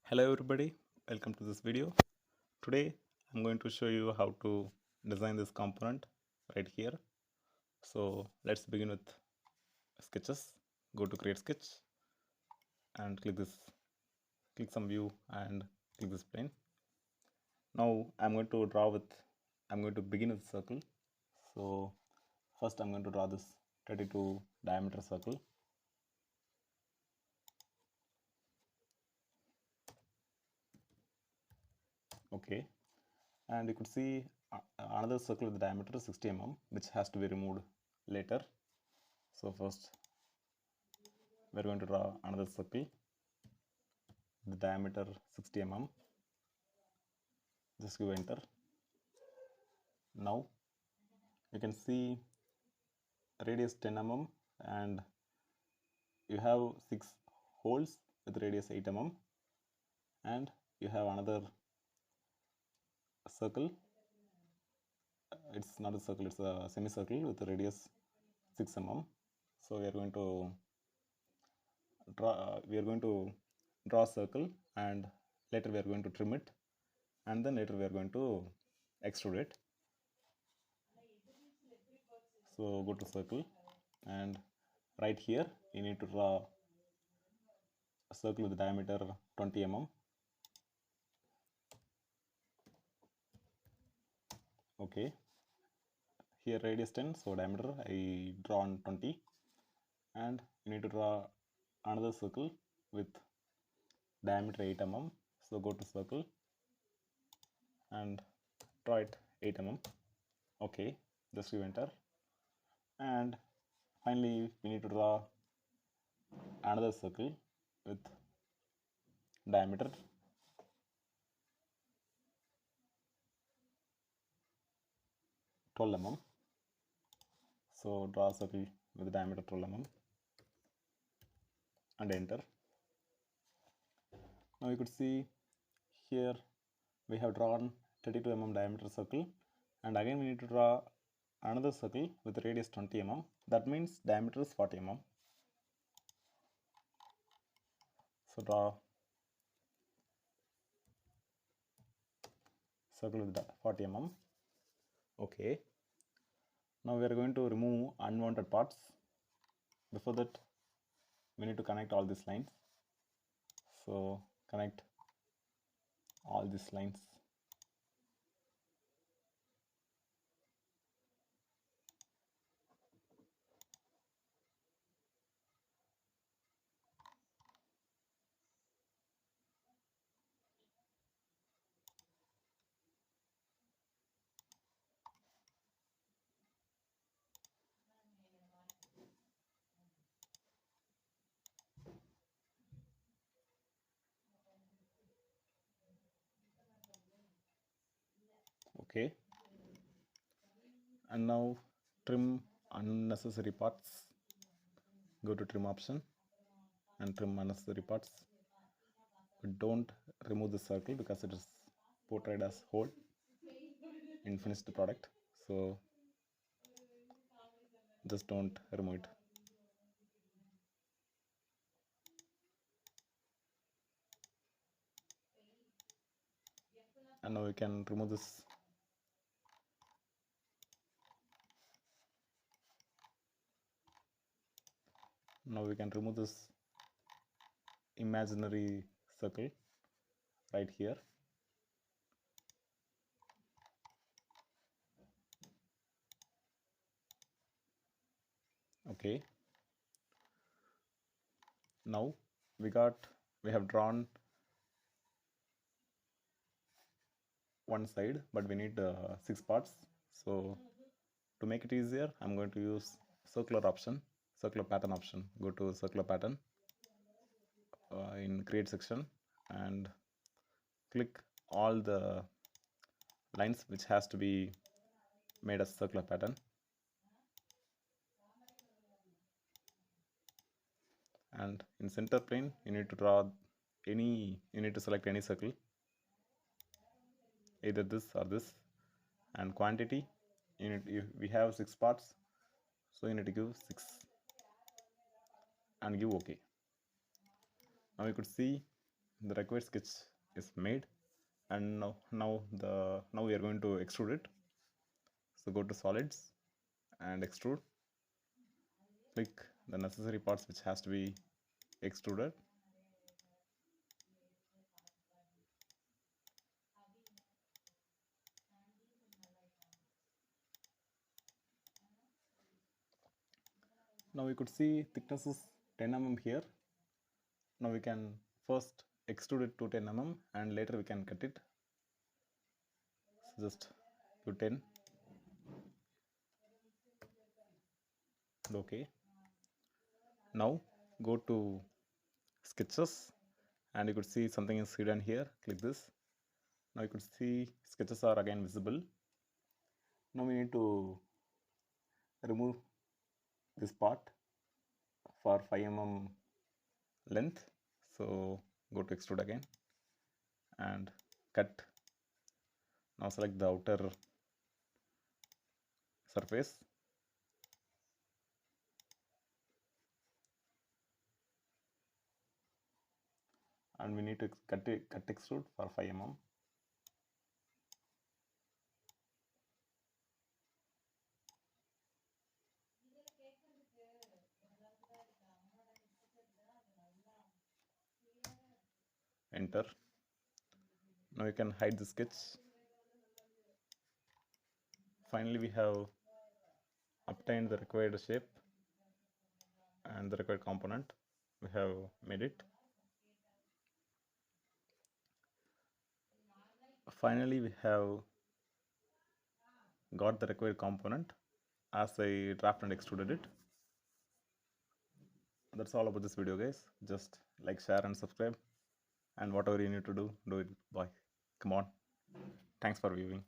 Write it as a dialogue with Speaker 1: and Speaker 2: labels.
Speaker 1: Hello everybody, welcome to this video. Today I'm going to show you how to design this component right here. So let's begin with sketches. Go to create sketch and click some view and click this plane. Now I'm going to begin with circle. So first I'm going to draw this 32 diameter circle. Okay, and you could see another circle with diameter 60 mm which has to be removed later. So first we're going to draw another circle with diameter 60 mm. Just give enter. Now you can see radius 10 mm and you have 6 holes with radius 8 mm, and you have another circle. It's not a circle, it's a semicircle with a radius 6 mm. So we are going to draw a circle, and later we are going to trim it, and then later we are going to extrude it. So go to circle, and right here you need to draw a circle with diameter 20 mm. Okay, here radius 10, so diameter I draw on 20, and you need to draw another circle with diameter 8 mm. So go to circle and draw it 8 mm. Okay, just give enter, and finally we need to draw another circle with diameter 12 mm. So draw a circle with diameter 12 mm and enter. Now you could see here we have drawn 32 mm diameter circle, and again we need to draw another circle with radius 20 mm. That means diameter is 40 mm. So draw circle with 40 mm. Okay, now we are going to remove unwanted parts. Before that we need to connect all these lines. So connect all these lines. Okay, and now trim unnecessary parts. Go to trim option and trim unnecessary parts, but don't remove the circle because it is portrayed as whole in finished product, so just don't remove it. And now we can remove this. Now we can remove this imaginary circle right here. Okay, now we have drawn one side, but we need 6 parts. So to make it easier, I'm going to use circular pattern option. Go to circular pattern in create section and click all the lines which has to be made as circular pattern, and in center plane you need to select any circle, either this or this, and quantity we have 6 parts, so you need to give 6 and give OK. Now you could see the required sketch is made, and now we are going to extrude it. So go to solids and extrude. Click the necessary parts which has to be extruded. Now we could see thickness is 10 mm here. Now we can first extrude it to 10 mm and later we can cut it. So just do 10. Okay. Now go to sketches and you could see something is hidden here. Click this. Now you could see sketches are again visible. Now we need to remove this part for 5 mm length. So go to extrude again and cut. Now select the outer surface. And we need to cut extrude for 5 mm. Enter. Now you can hide the sketch. Finally we have obtained the required shape and the required component. We have made it. Finally we have got the required component as I draft and extruded it. That's all about this video, guys. Just like, share and subscribe, and whatever you need to do it. Bye. Come on. Thanks for viewing.